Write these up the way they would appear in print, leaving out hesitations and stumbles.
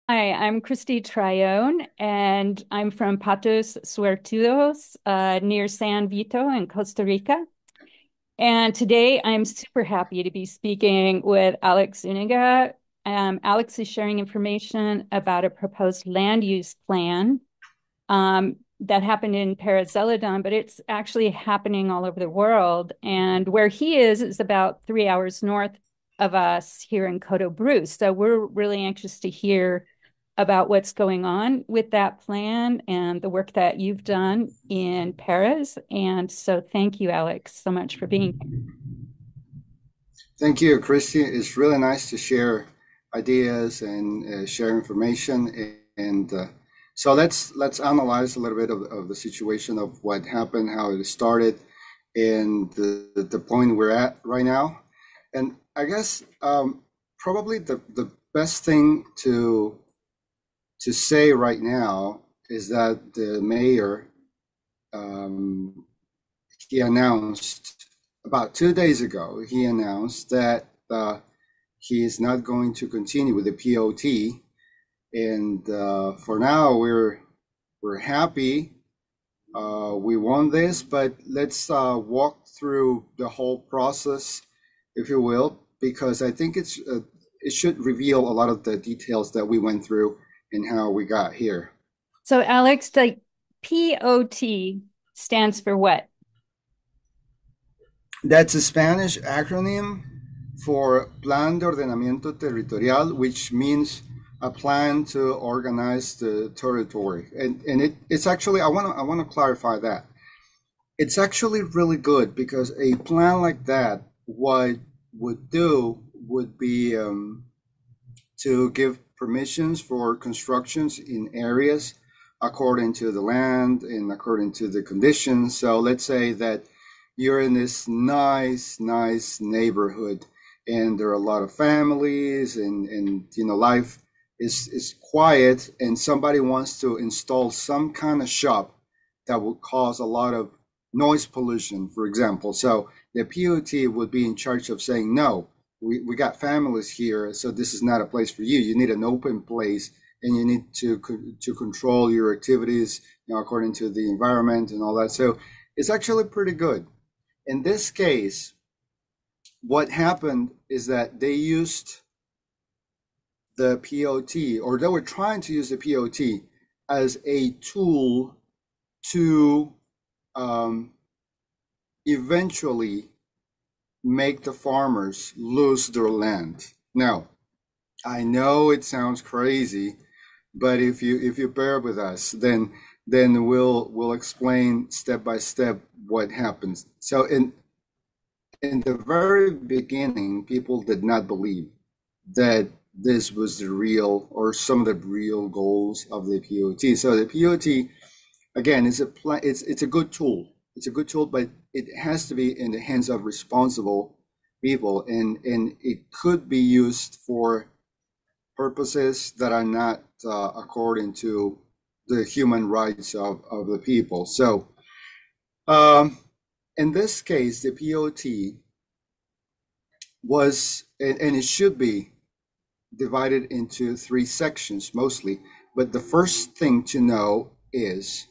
Hi, I'm Kristy Trione, and I'm from Patos Suertudos, near San Vito in Costa Rica. And today I'm super happy to be speaking with Alex Zuniga. Alex is sharing information about a proposed land use plan that happened in Perez Zeledon, but it's actually happening all over the world. And where he is about 3 hours north of us here in Coto Brus. So we're really anxious to hear about what's going on with that plan and the work that you've done in Paris. And so thank you, Alex, so much for being here. Thank you, Christy. It's really nice to share ideas and share information. And so let's analyze a little bit of the situation of what happened, how it started, and the point we're at right now. And I guess probably the best thing to say right now is that the mayor um, he announced about 2 days ago, he announced that he is not going to continue with the P.O.T. And for now, we're happy. We won this, but let's walk through the whole process, if you will, because I think it should reveal a lot of the details that we went through and how we got here. So, Alex, the P.O.T. stands for what? That's a Spanish acronym for Plan de Ordenamiento Territorial, which means a plan to organize the territory. And it's actually I want to clarify that. It's actually really good because a plan like that, what would do would be to give permissions for constructions in areas according to the land and according to the conditions. So let's say that you're in this nice neighborhood and there are a lot of families and life is quiet and somebody wants to install some kind of shop that would cause a lot of noise pollution, for example. So the POT would be in charge of saying, no, we got families here, so this is not a place for you. You need an open place and you need to control your activities, according to the environment and all that. So it's actually pretty good. In this case, what happened is that they used the POT, or they were trying to use the POT as a tool to um, eventually make the farmers lose their land. Now, I know it sounds crazy, but if you bear with us, then we'll explain step by step what happens. So in the very beginning, people did not believe that this was the real or some of the real goals of the POT. So the POT again is it's a good tool. It's a good tool, but it has to be in the hands of responsible people, and it could be used for purposes that are not according to the human rights of the people. So um, in this case, the POT was, and it should be divided into three sections mostly. But the first thing to know is,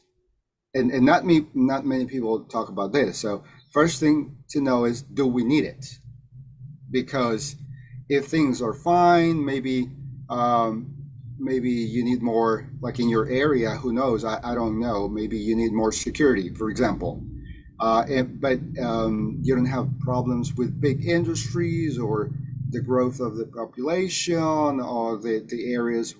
and not many people talk about this. So first thing to know is, do we need it? Because if things are fine, um, maybe you need more, like in your area. Who knows? I don't know. Maybe you need more security, for example. But you don't have problems with big industries or the growth of the population or the areas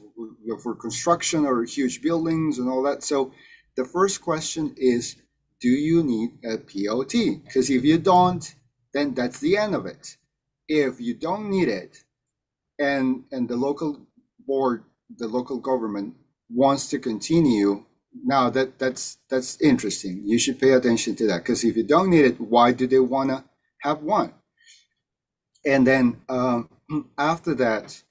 for construction or huge buildings and all that. So the first question is, do you need a POT? Because if you don't, then that's the end of it. If you don't need it, and the local board, the local government wants to continue, now that's interesting. You should pay attention to that, because if you don't need it, why do they want to have one? And then after that,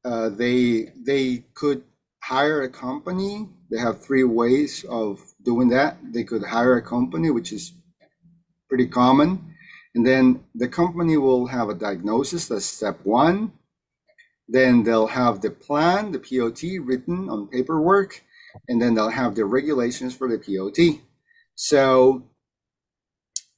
they could hire a company. They have three ways of doing that. They could hire a company, which is pretty common, and then the company will have a diagnosis. That's step one. Then they'll have the plan, the P.O.T. written on paperwork, and then they'll have the regulations for the P.O.T. So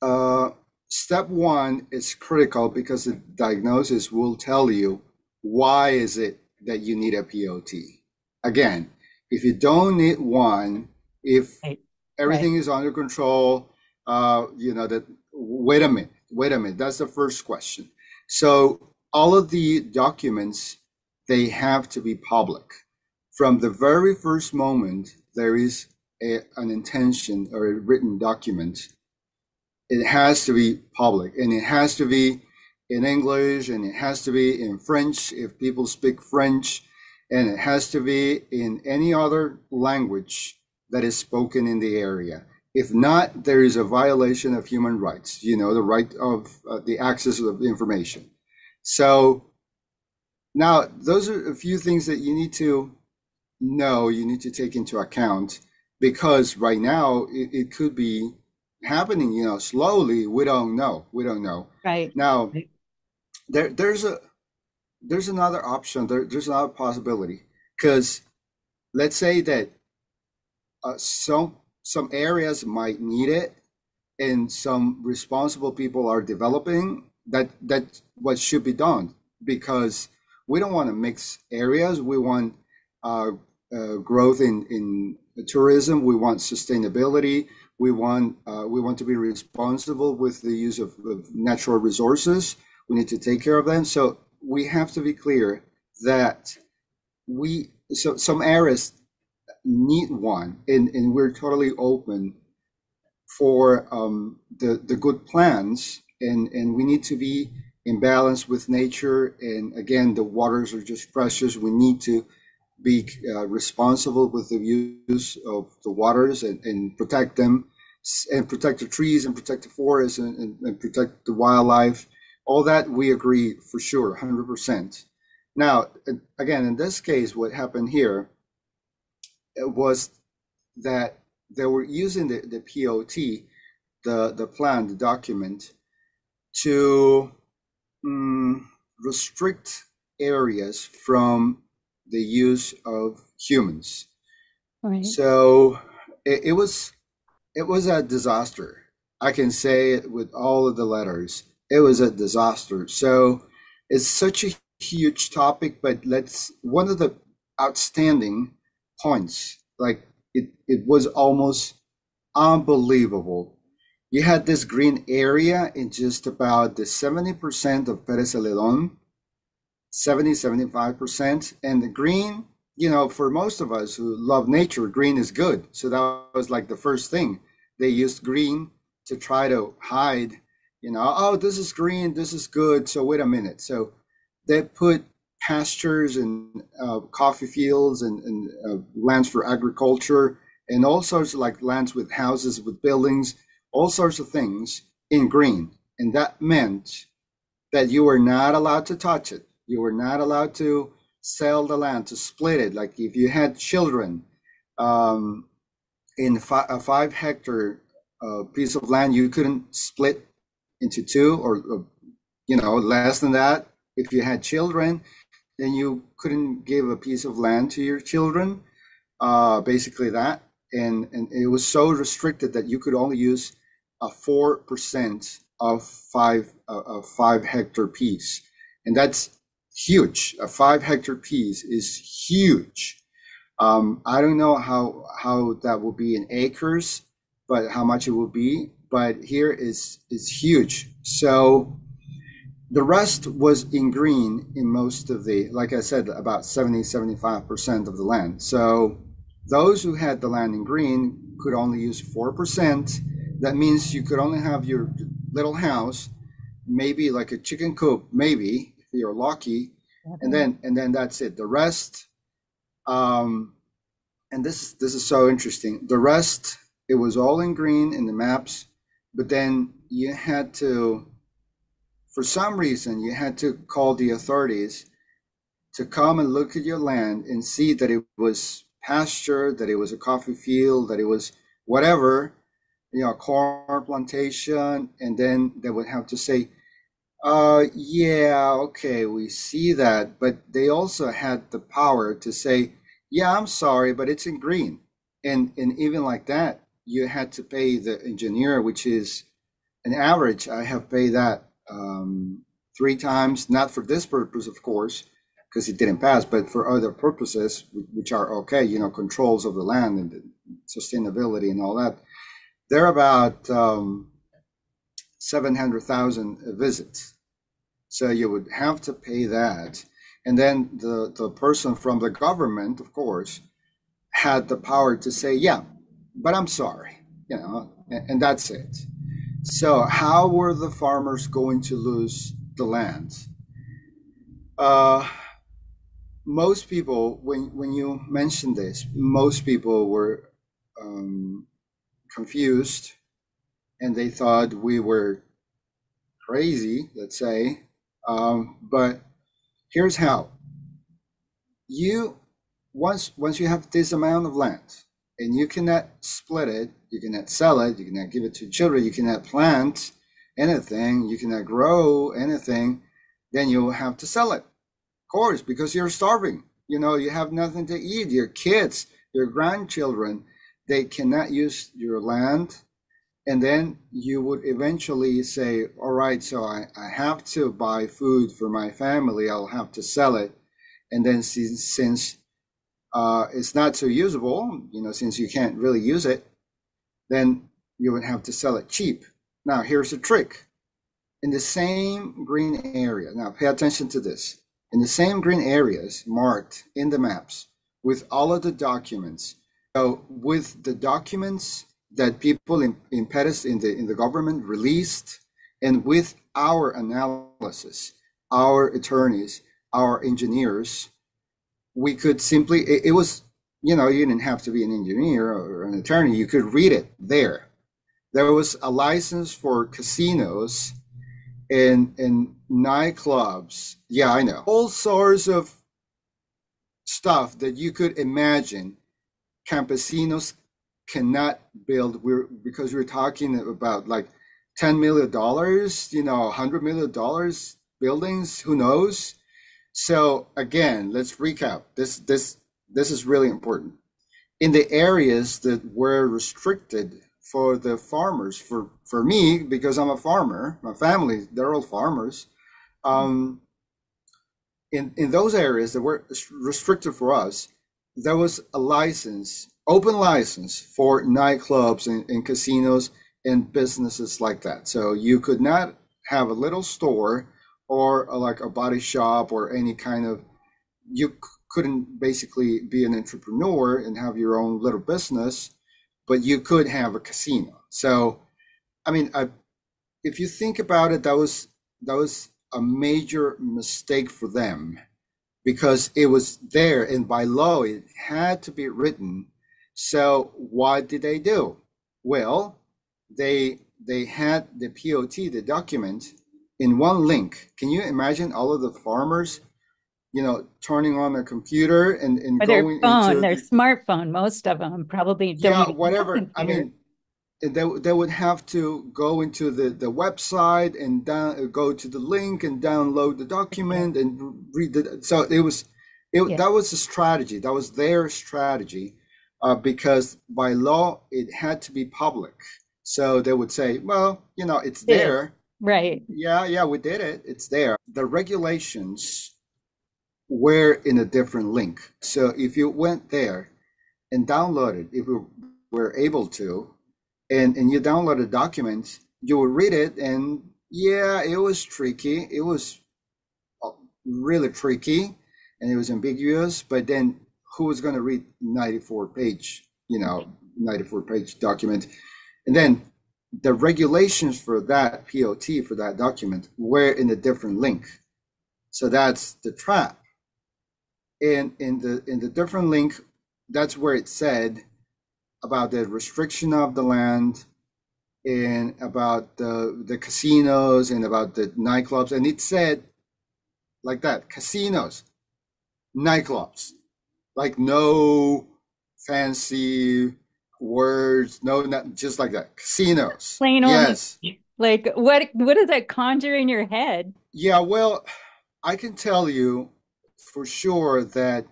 uh, step one is critical because the diagnosis will tell you why is it that you need a P.O.T. Again, if you don't need one, if Right. Right. everything is under control, that wait a minute, that's the first question. So all of the documents, they have to be public. From the very first moment, there is an intention or a written document, it has to be public, and it has to be in English, and it has to be in French if people speak French, and it has to be in any other language that is spoken in the area. If not, there is a violation of human rights, the right of the access of information. So now those are a few things that you need to know, you need to take into account, because right now it could be happening, slowly. We don't know. Right. Now Right. there's another option. There's another possibility, because let's say that some areas might need it, and some responsible people are developing that what should be done, because we don't want to mix areas. We want uh, growth in tourism. We want sustainability. We want to be responsible with the use of natural resources. We need to take care of them. So we have to be clear that some areas need one, and we're totally open for the good plans, and we need to be in balance with nature. And again, the waters are just precious. We need to be responsible with the use of the waters, and protect them, and protect the trees, and protect the forests, and protect the wildlife. All that we agree for sure, 100%. Now, again, in this case, what happened here was that they were using the P.O.T., the plan, the document, to mm, restrict areas from the use of humans. Right. So it was a disaster. I can say it with all of the letters. It was a disaster. So it's such a huge topic, but one of the outstanding points, like it was almost unbelievable. You had this green area in just about the 70% of Perez Zeledon, 75%. And the green, for most of us who love nature, green is good. So that was like the first thing. They used green to try to hide, oh, this is green, this is good. So wait a minute. So they put pastures and coffee fields, and lands for agriculture, and all sorts of like lands with houses, with buildings, all sorts of things in green. And that meant that you were not allowed to touch it. You were not allowed to sell the land, to split it. Like if you had children, um, in a 5 hectare piece of land, you couldn't split into two, or less than that. If you had children, then you couldn't give a piece of land to your children. Basically that, and it was so restricted that you could only use a 4% of 5 hectare piece, and that's huge. A 5 hectare piece is huge. I don't know how that will be in acres, but how much it will be. But here is huge. So the rest was in green in most of the, like I said, about 75% of the land. So those who had the land in green could only use 4%. That means you could only have your little house, maybe like a chicken coop, maybe if you're lucky, and then that's it. The rest, um, and this is so interesting. The rest, it was all in green in the maps, but then you had to, for some reason, you had to call the authorities to come and look at your land and see that it was pasture, that it was a coffee field, that it was whatever, corn plantation, and then they would have to say, Yeah, okay, we see that, but they also had the power to say, yeah, I'm sorry, but it's in green. And even like that, you had to pay the engineer, which is an average. I have paid that 3 times, not for this purpose, of course, because it didn't pass, but for other purposes, which are okay, controls of the land and the sustainability and all that. They're about 700,000 visits. So you would have to pay that. And then the person from the government, of course, had the power to say, yeah, but I'm sorry, and that's it. So how were the farmers going to lose the land? Uh, Most people, when you mentioned this, most people were um, confused and they thought we were crazy, let's say. But here's how. You once you have this amount of land and you cannot split it, you cannot sell it, you cannot give it to children, you cannot plant anything, you cannot grow anything, then you will have to sell it. Of course, because you're starving. You have nothing to eat. Your kids, your grandchildren, they cannot use your land. And then you would eventually say, all right, so I have to buy food for my family. I'll have to sell it. And then since it's not so usable, since you can't really use it, then you would have to sell it cheap. Now, here's the trick. In the same green area, now pay attention to this. In the same green areas marked in the maps with all of the documents. So with the documents that people in Perez in the government released, and with our analysis, our attorneys, our engineers, we could simply it was you didn't have to be an engineer or an attorney. You could read it there. There was a license for casinos and nightclubs. Yeah, I know. All sorts of stuff that you could imagine campesinos cannot build. Because we're talking about like $10 million, $100 million buildings, who knows? So again, let's recap. This is really important. In the areas that were restricted for the farmers, for me, because I'm a farmer, my family, they're all farmers. Um, in those areas that were restricted for us, there was a license, open license for nightclubs and casinos and businesses like that. So you could not have a little store or like a body shop or any kind of, you couldn't basically be an entrepreneur and have your own little business, but you could have a casino. So, I mean, if you think about it, that was a major mistake for them because it was there and by law it had to be written. So what did they do? Well, they had the P.O.T, the document, in one link. Can you imagine all of the farmers, turning on a computer and Or their going phone, into their the, smartphone, most of them probably don't yeah, even have whatever. I computers. mean, they would have to go into the website and go to the link and download the Yeah. document and read it. So Yeah. that was a strategy. That was their strategy, because by law it had to be public. So they would say, well, it's Did. there. Right. Yeah, yeah, we did it. It's there. The regulations were in a different link. So if you went there and downloaded, if we were able to, and you download a document, you will read it, and yeah, it was tricky. It was really tricky, and it was ambiguous. But then, who was going to read 94 page document? And then the regulations for that P.O.T, for that document, were in a different link. So that's the trap. And in the different link, that's where it said about the restriction of the land and about the casinos and about the nightclubs. And it said like that: casinos, nightclubs, like no fancy words, no, not just like that. Casinos, Plain old yes, Like what does that conjure in your head? Yeah, well, I can tell you for sure that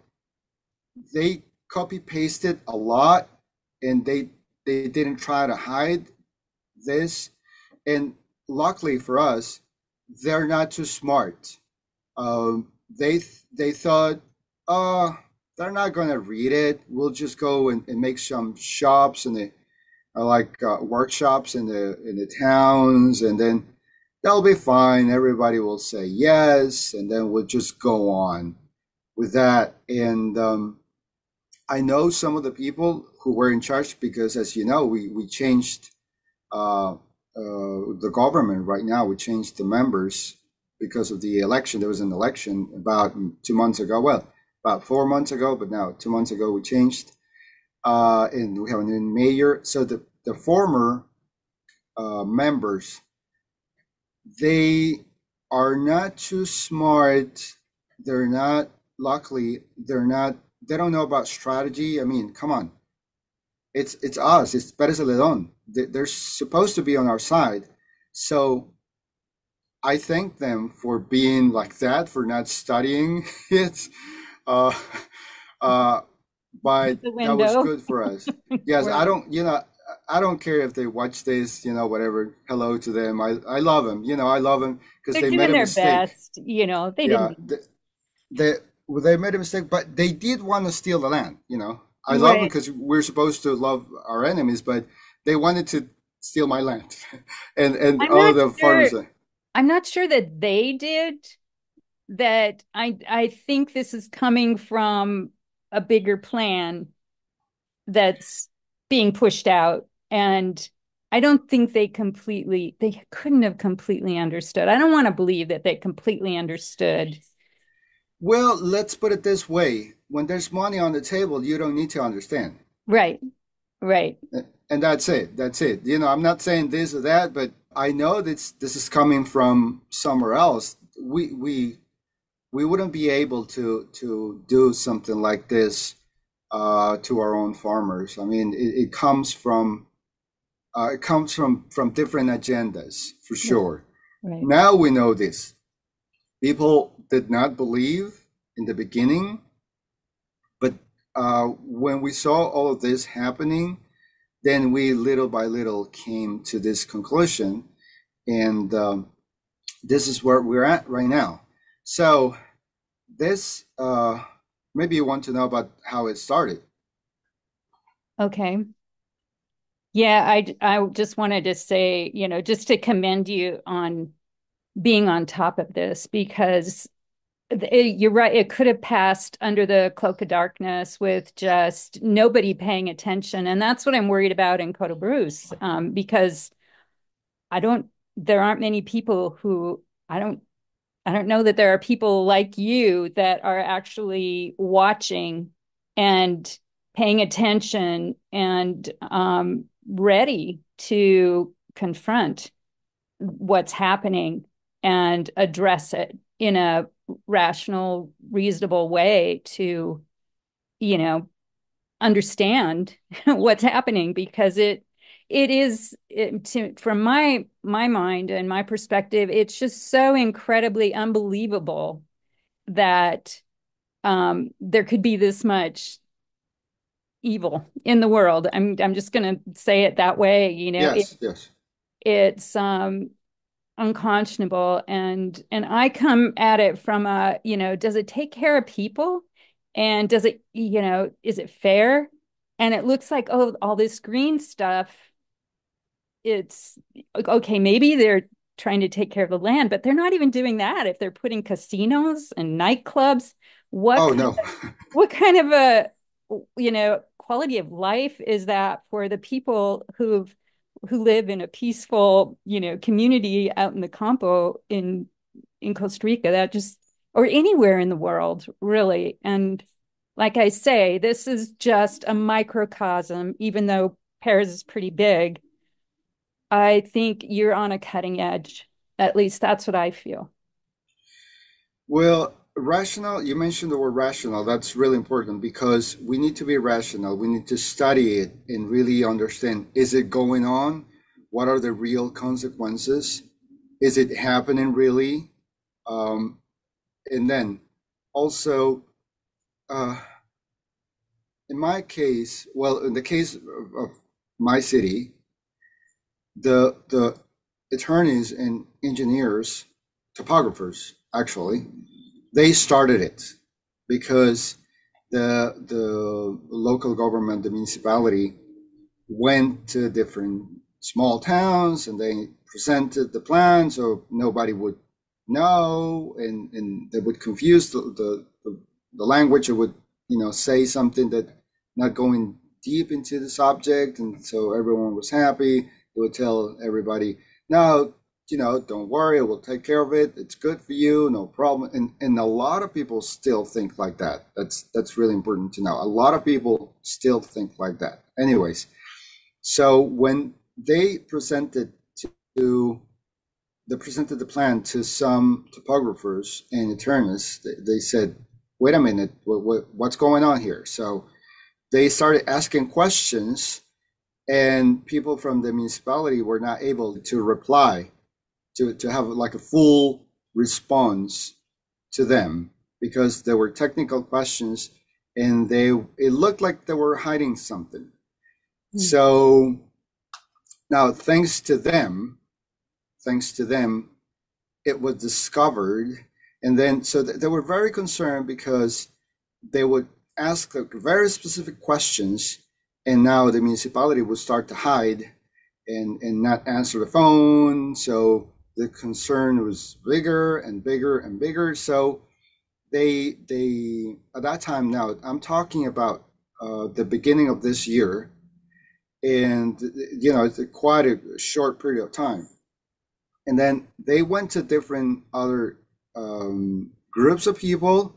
they copy pasted a lot, and they didn't try to hide this. And luckily for us, they're not too smart. They thought, uh, they're not gonna read it. We'll just go and make some shops and the workshops in the towns, and then they'll be fine. Everybody will say yes, and then we'll just go on with that. And I know some of the people who were in charge because, as you know, we changed the government right now. We changed the members because of the election. There was an election about 2 months ago. Well, about 4 months ago, but now 2 months ago we changed, and we have a new mayor. So the former members, they are not too smart. They're not. Luckily, they're not. They don't know about strategy. I mean, come on. It's us. It's Perez Zeledon. They're supposed to be on our side. So I thank them for being like that, for not studying it. Uh, uh, but The that was window. good for us. Yes, Right. I don't care if they watch this, whatever. Hello to them. I love them. I love them because They're they made doing a their mistake. best, they Yeah, didn't. they well, they made a mistake, but they did want to steal the land. I love them Right. because we're supposed to love our enemies, but they wanted to steal my land, and I'm all not of the sure. farmers. I'm not sure that they did that. I think this is coming from a bigger plan that's being pushed out. And I don't think they couldn't have completely understood. I don't want to believe that they completely understood. Well, let's put it this way: when there's money on the table, you don't need to understand, Right, right. and that's it. That's it. I'm not saying this or that, but I know this is coming from somewhere else. We wouldn't be able to do something like this to our own farmers. I mean, it comes from different agendas for Right, sure. right. Now we know this. People did not believe in the beginning, but when we saw all of this happening, then we little by little came to this conclusion, and this is where we're at right now. So this maybe you want to know about how it started. Okay. Yeah, I just wanted to say, just to commend you on being on top of this because you're right. It could have passed under the cloak of darkness with just nobody paying attention. And that's what I'm worried about in Coto Brus, because I don't, there aren't many people who I don't know that there are people like you that are actually watching and paying attention and ready to confront what's happening and address it in a rational, reasonable way to, you know, understand what's happening because from my mind and my perspective, it's just so incredibly unbelievable that there could be this much evil in the world. I'm just going to say it that way. Yes, yes. It's unconscionable, and I come at it from does it take care of people, and does it, is it fair? And it looks like, oh, all this green stuff, it's okay, maybe they're trying to take care of the land, but they're not even doing that if they're putting casinos and nightclubs. what Oh kind no. what kind of a quality of life is that for the people who live in a peaceful community out in the Campo in Costa Rica, that just, or anywhere in the world really. And like I say, this is just a microcosm, even though Paris is pretty big. I think you're on a cutting edge. At least that's what I feel. Well, rational, you mentioned the word rational. That's really important because we need to be rational. We need to study it and really understand, is it going on? what are the real consequences? Is it happening really? Um, and then also, uh, in my case, well, in the case of my city, the attorneys and engineers, topographers, actually, they started it because the local government, the municipality, went to different small towns and they presented the plan so nobody would know, and they would confuse the language. It would, say something that not going deep into the subject, and so everyone was happy. It would tell everybody, no, don't worry, we'll take care of it. It's good for you, no problem. And a lot of people still think like that. That's really important to know. A lot of people still think like that. Anyways, so when they to presented the plan to some topographers and attorneys, they said, "Wait a minute, what's going on here?" So they started asking questions, and people from the municipality were not able to reply to have like a full response to them because there were technical questions, and it looked like they were hiding something. So now, thanks to them, it was discovered. And then, so they were very concerned because they would ask like very specific questions, and now the municipality would start to hide and not answer the phone. So the concern was bigger and bigger and bigger. So they at that time, now I'm talking about the beginning of this year, and it's quite a short period of time. And then they went to different other groups of people.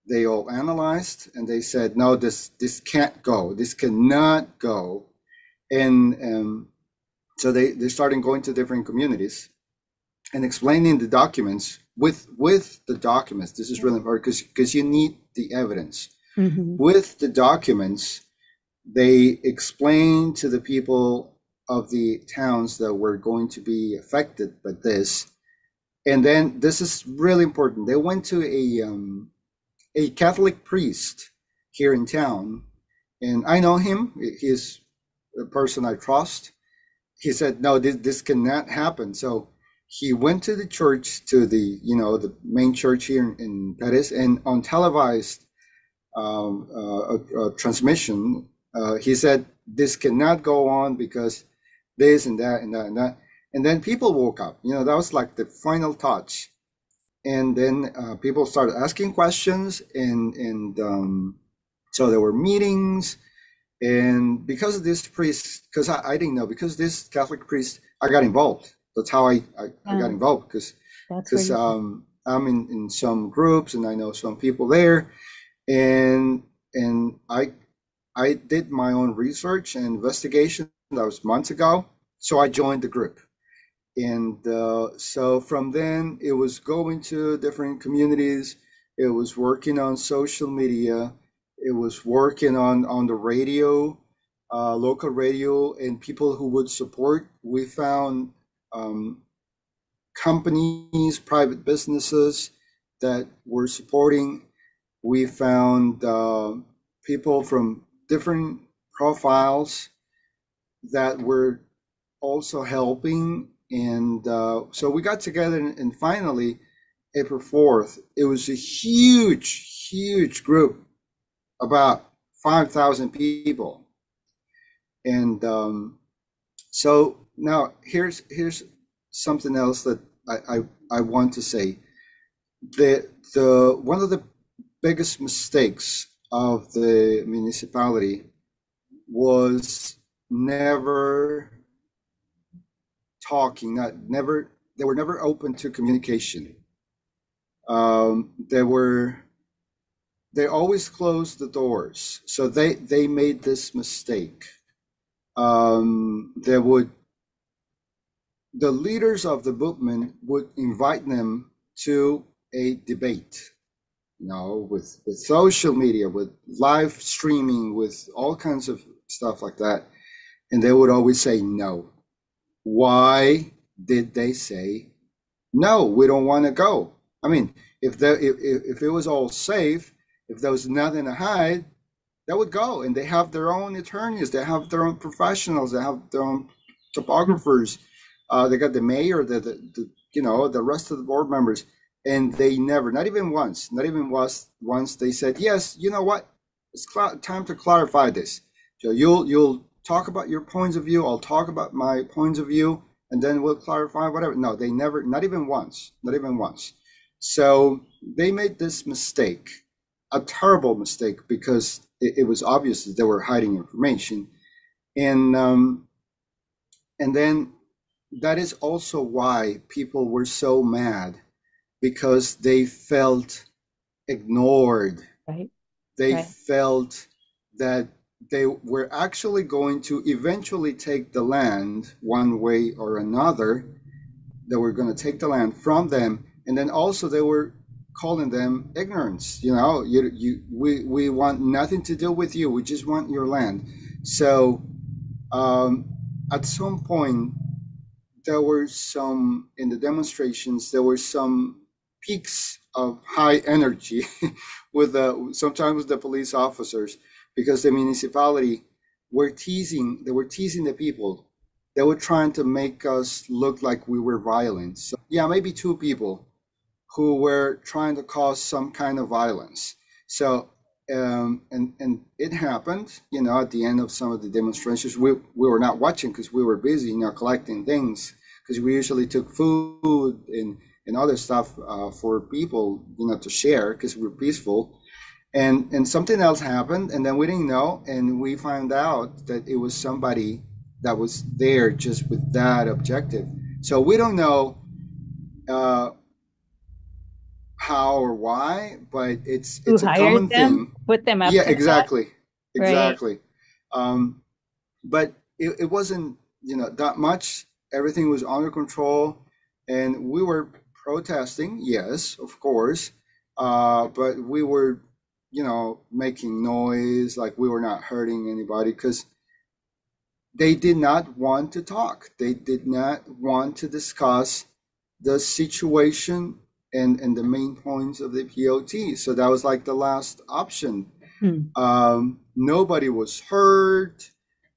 They all analyzed, and they said, no, this can't go, this cannot go. And so they started going to different communities and explaining the documents with the documents. This is really important because you need the evidence. With the documents, they explained to the people of the towns that were going to be affected by this. And then this is really important. They went to a Catholic priest here in town, and I know him. He's a person I trust. He said, no, this cannot happen. So he went to the church, to the main church here in Perez, and on televised transmission, he said, this cannot go on because this and that and that and that. And then people woke up. That was like the final touch. And then people started asking questions, and so there were meetings. And because of this priest, because I didn't know, because this Catholic priest, I got involved. That's how I got involved, because I'm in some groups and I know some people there, and I did my own research and investigation. That was months ago. So I joined the group. And so from then, it was going to different communities. It was working on social media. It was working on the radio, local radio, and people who would support. We found companies, private businesses that were supporting. We found people from different profiles that were also helping. And so we got together, and finally, April 4th, it was a huge, huge group, about 5,000 people. And so now here's something else that I want to say. The one of the biggest mistakes of the municipality was never talking, they were never open to communication. They always closed the doors. So they made this mistake. The leaders of the movement would invite them to a debate, with social media, with live streaming, with all kinds of stuff like that. And they would always say no. why did they say no? We don't want to go. I mean, if it was all safe, if there was nothing to hide, they would go, and they have their own attorneys, they have their own professionals, they have their own topographers. They got the mayor, the rest of the board members, and they never, not even once they said yes. You know what? It's time to clarify this. So you'll talk about your points of view. I'll talk about my points of view, and then we'll clarify whatever. No, they never, not even once, not even once. So they made this mistake, a terrible mistake, because it was obvious that they were hiding information, and and then that is also why people were so mad, because they felt ignored. Right. They Right. felt that they were actually going to eventually take the land one way or another. They were going to take the land from them, and then also they were calling them ignorance. We want nothing to do with you. We just want your land. So um, at some point, there were some in the demonstrations. There were some peaks of high energy with sometimes the police officers, because the municipality were teasing. They were teasing the people. They were trying to make us look like we were violent. So yeah, maybe two people who were trying to cause some kind of violence. So and it happened, at the end of some of the demonstrations. We were not watching because we were busy, collecting things, because we usually took food and other stuff for people, to share, because we're peaceful. And something else happened, and then we didn't know, and we found out that it was somebody that was there just with that objective. So we don't know uh, how or why, but Who it's a hired common them? thing. Put them up Yeah, to that? exactly, Right. exactly. Um, but it wasn't, that much. Everything was under control, and we were protesting, yes, of course, but we were, making noise, like we were not hurting anybody, because they did not want to talk. They did not want to discuss the situation and the main points of the P.O.T. So that was like the last option. Hmm. Nobody was hurt.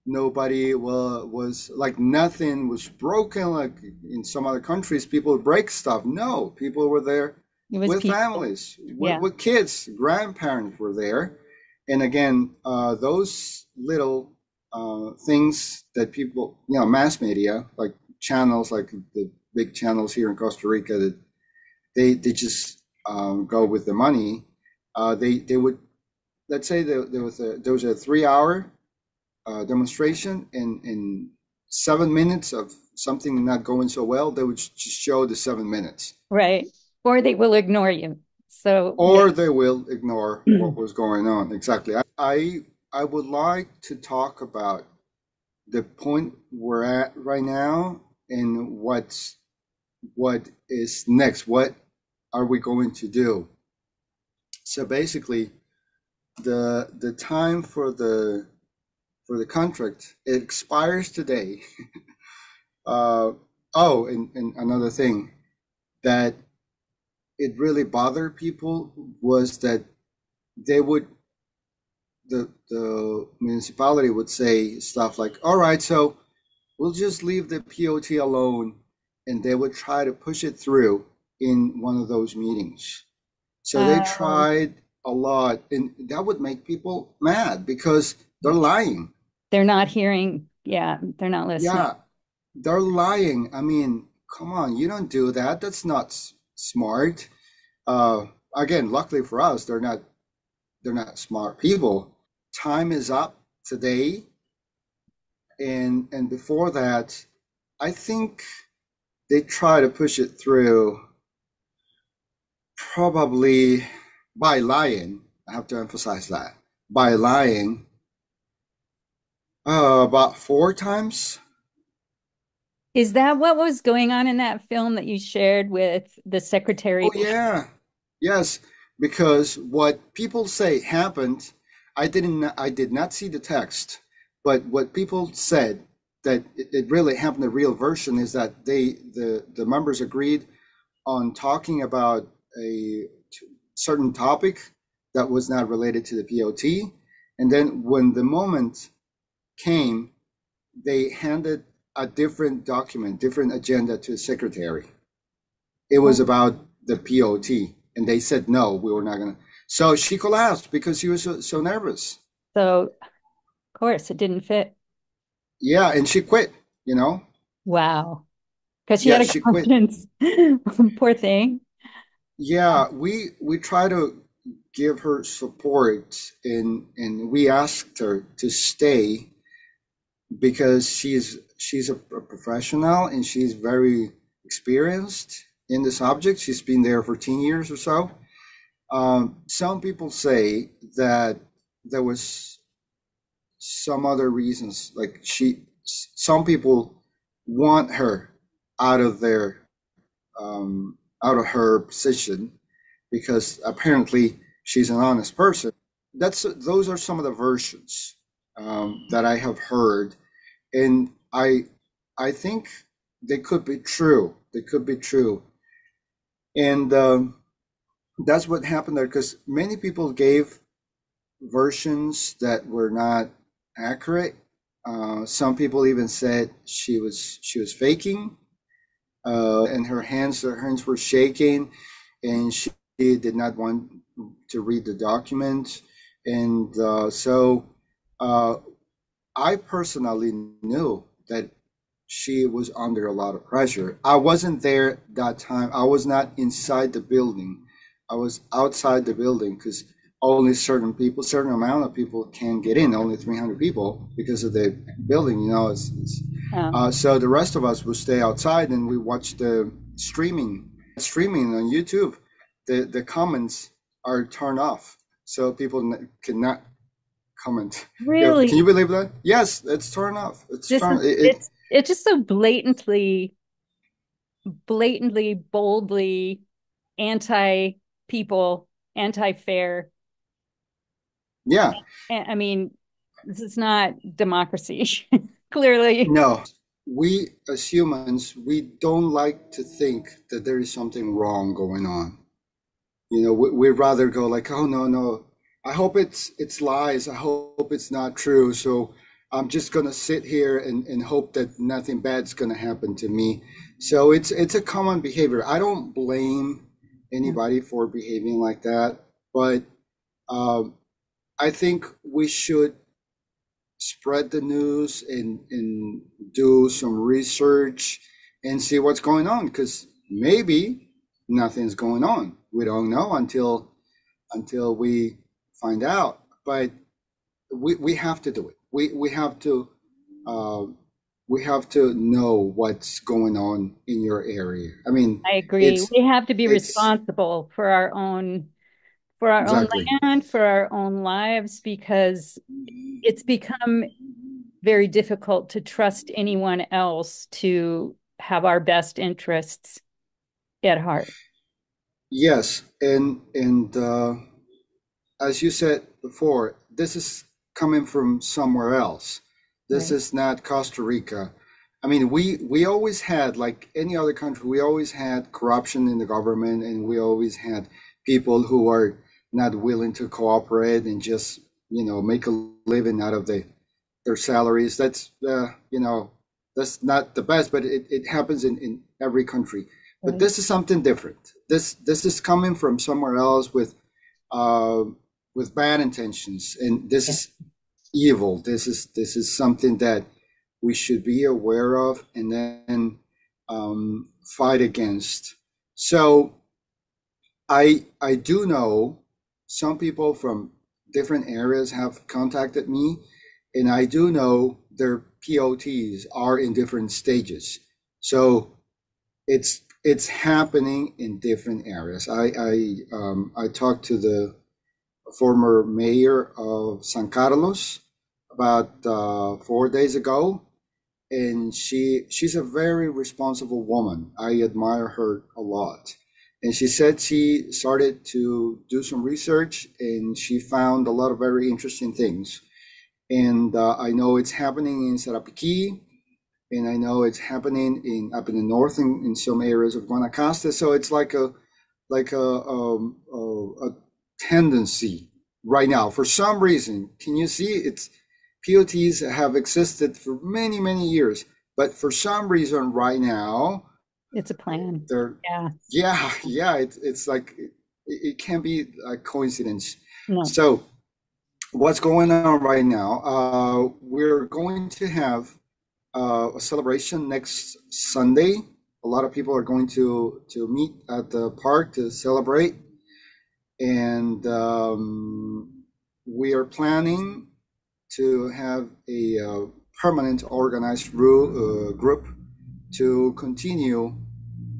Nobody was like, nothing was broken. Like in some other countries, people break stuff. No, people were there It was with peaceful. families, Yeah. with kids, grandparents were there. And again, those little things that people, mass media, like channels, like the big channels here in Costa Rica, that they just go with the money. They would, let's say there was a 3 hour demonstration, in 7 minutes of something not going so well, they would just show the 7 minutes, Right. Or they will ignore you. So, yeah. or they will ignore what was going on. Exactly. I would like to talk about the point we're at right now, and what is next. What are we going to do? So basically, the time for the contract, it expires today. Uh, oh, and another thing that it really bothered people was that they would the municipality would say stuff like, "All right, so we'll just leave the P.O.T. alone," and they would try to push it through in one of those meetings. So they Uh, tried a lot, and that would make people mad because they're lying. they're not hearing. Yeah, they're not listening. Yeah, they're lying. I mean, come on, you don't do that. That's not smart. Uh, Again, luckily for us, they're not smart people. Time is up today, and before that, I think they try to push it through probably by lying. I have to emphasize that, by lying about 4 times. Is that what was going on in that film that you shared with the Oh secretary? yeah, yes, because what people say happened, I did not see the text, but what people said, that it really happened. The real version is that the members agreed on talking about a certain topic that was not related to the P.O.T. And then when the moment came, they handed a different document, different agenda to the secretary. It was about the P.O.T. And they said, no, we were not going to. So she collapsed because she was so nervous. So, of course, it didn't fit. Yeah. And she quit, you know? Wow. Because she Yeah, had a she quit. confidence. Poor thing. Yeah, we try to give her support and we asked her to stay because she's a professional and she's very experienced in the subject. She's been there for 10 years or so. Some people say that there was some other reasons, like some people want her out of their out of her position because apparently she's an honest person. Those are some of the versions that I have heard, and I think they could be true. They could be true, and that's what happened there because many people gave versions that were not accurate. Some people even said she was faking, and her hands were shaking, and she did not want to read the document, and so uh, I personally knew that she was under a lot of pressure. I wasn't there that time. I was not inside the building. I was outside the building because only certain people, certain amount of people can get in. Only 300 people because of the building. Um, So the rest of us will stay outside and we watch the streaming on YouTube. The comments are turned off, so people cannot comment. Yeah, can you really, believe that? Yes, it's turned off. It's this is turned. it's just so blatantly, boldly anti people, anti fair. Yeah. I mean, this is not democracy, clearly. No, we as humans, we don't like to think that there is something wrong going on. We'd rather go like, oh no, no, I hope it's lies. I hope it's not true. So I'm just gonna sit here and hope that nothing bad's gonna happen to me. So it's a common behavior. I don't blame anybody for behaving like that, but um, I think we should spread the news and do some research and see what's going on because maybe nothing's going on. We don't know until we find out. But we have to do it. Uh, we have to know what's going on in your area. I mean, I agree. it's We have to be it's responsible for our own exactly. land, for our own lives, because it's become very difficult to trust anyone else to have our best interests at heart. Yes, and as you said before, this is coming from somewhere else. This Right. is not Costa Rica. I mean, we always had, like any other country, we always had corruption in the government, and we always had people who are not willing to cooperate and just make a living out of their salaries. That's not the best, but it happens in every country. But Right. this is something different. This is coming from somewhere else uh, with bad intentions, and this Yeah. is evil. This is something that we should be aware of and then fight against. So I do know some people from different areas have contacted me, and I do know their P.O.T.s are in different stages. So it's happening in different areas. I talked to the former mayor of San Carlos about 4 days ago, and she's a very responsible woman. I admire her a lot. And she said she started to do some research and she found a lot of very interesting things. And I know it's happening in Sarapiquí. and I know it's happening in up in the north in some areas of Guanacaste. So it's like a tendency right now. For some reason, can you see it's POTs have existed for many years, but for some reason right now It's a plan. they're Yeah. yeah it's like it can't be a coincidence. No. So what's going on right now? We're going to have a celebration next Sunday. A lot of people are going to meet at the park to celebrate, and we are planning to have a permanent organized group to continue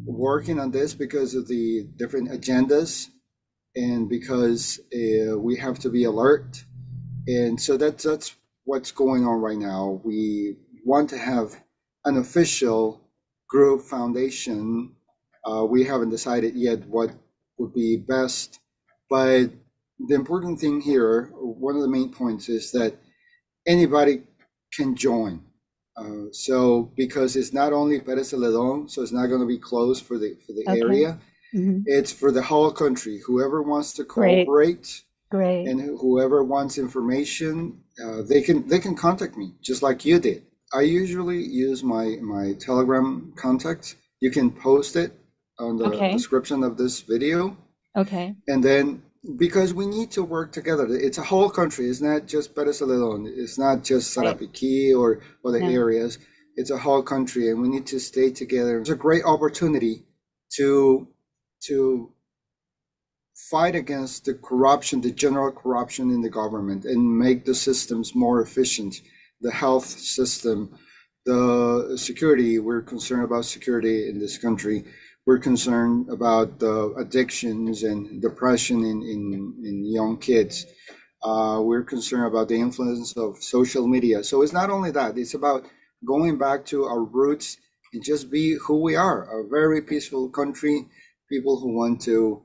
working on this because of the different agendas and because we have to be alert. And so that's what's going on right now. We want to have an official group foundation. We haven't decided yet what would be best, but the important thing here, one of the main points, is that anybody can join. So because it's not only Perez Zeledon, so it's not going to be closed for the Okay. area. Hmm. It's for the whole country. Whoever wants to Great. cooperate Great. and whoever wants information, they can contact me just like you did. I usually use my Telegram contact. You can post it on the Okay. description of this video, Okay. and then because we need to work together. It's a whole country. It's not just Perez Zeledon. It's not just Right. Sarapiquí or other No. areas. It's a whole country, and we need to stay together. It's a great opportunity to to fight against the corruption, the general corruption in the government, and make the systems more efficient. The health system, the security, we're concerned about security in this country. We're concerned about the addictions and depression in young kids. We're concerned about the influence of social media. So it's not only that, it's about going back to our roots and just be who we are, a very peaceful country, people who want to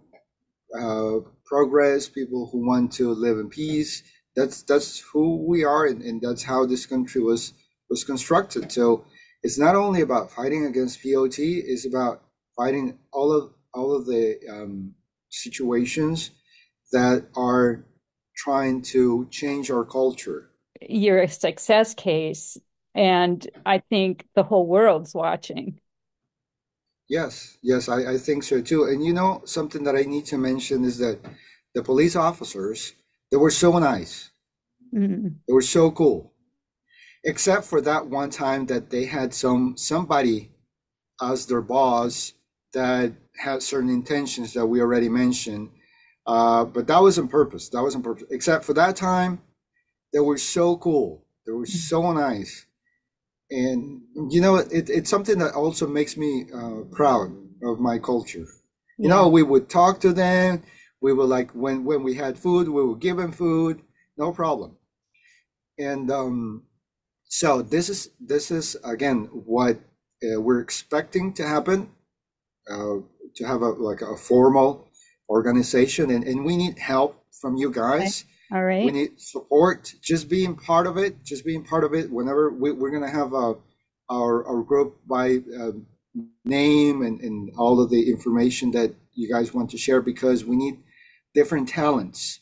progress, people who want to live in peace. That's who we are, and that's how this country was constructed. So it's not only about fighting against P.O.T. It's about fighting all of the situations that are trying to change our culture. You're a success case, and I think the whole world's watching. Yes, I think so too. And you know, something that I need to mention is that the police officers, they were so nice. Mm. They were so cool. Except for that one time that they had somebody as their boss that had certain intentions that we already mentioned. But that was on purpose. That was on purpose. Except for that time, they were so cool. They were so nice. And you know, it's something that also makes me proud of my culture. You Yeah. know, we would talk to them. We would like when we had food, we would give them food, no problem. And so this is again what we're expecting to happen. To have a formal organization, and we need help from you Okay. guys. All We right. need support. Just being part of it. Just being part of it. Whenever we're gonna have our group by name and all of the information that you guys want to share because we need different talents.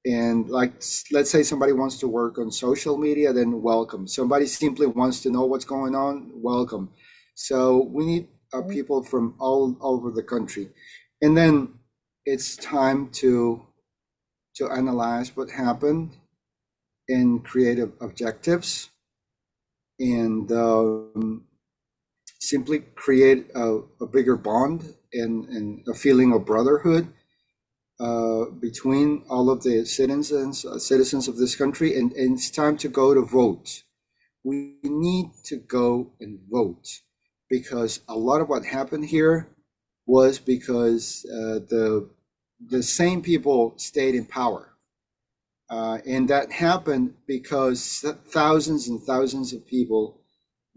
And like, let's say somebody wants to work on social media, then welcome. Somebody simply wants to know what's going on, welcome. So we need people from all over the country. And then it's time to analyze what happened and create objectives and simply create a bigger bond and a feeling of brotherhood between all of the citizens of this country, and it's time to go to vote. We need to go and vote because a lot of what happened here was because the same people stayed in power, and that happened because thousands and thousands of people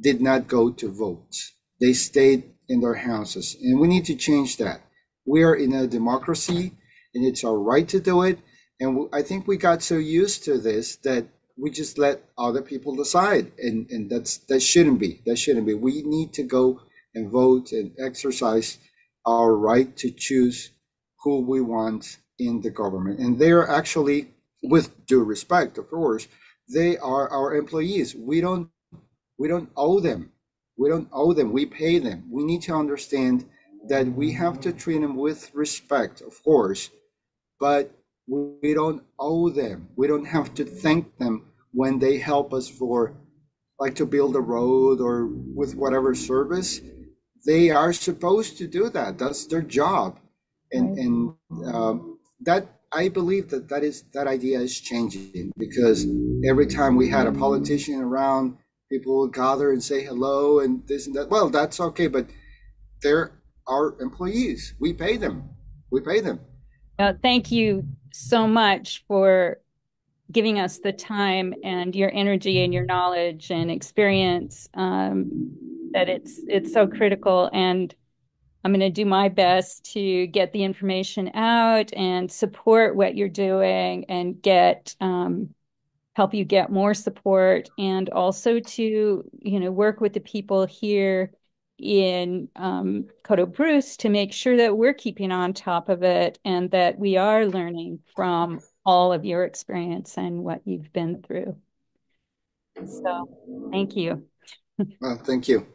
did not go to vote. They stayed in their houses, and we need to change that. We are in a democracy, and it's our right to do it. And I think we got so used to this that we just let other people decide, and that shouldn't be. We need to go and vote and exercise our right to choose who we want in the government. And they're actually, with due respect, of course, they are our employees. We don't owe them. We pay them. We need to understand that we have to treat them with respect, of course, but we don't owe them. We don't have to thank them when they help us for, like, to build a road or with whatever service. They are supposed to do that. That's their job, and Right. that, I believe that idea is changing, because every time we had a politician around, people would gather and say hello and this and that. Well, that's okay, but they're our employees. We pay them. We pay them. Thank you so much for giving us the time and your energy and your knowledge and experience. That it's so critical, and I'm going to do my best to get the information out and support what you're doing and get help you get more support, and also to work with the people here in Coto Brus to make sure that we're keeping on top of it and that we are learning from all of your experience and what you've been through. So, thank you. Well, thank you.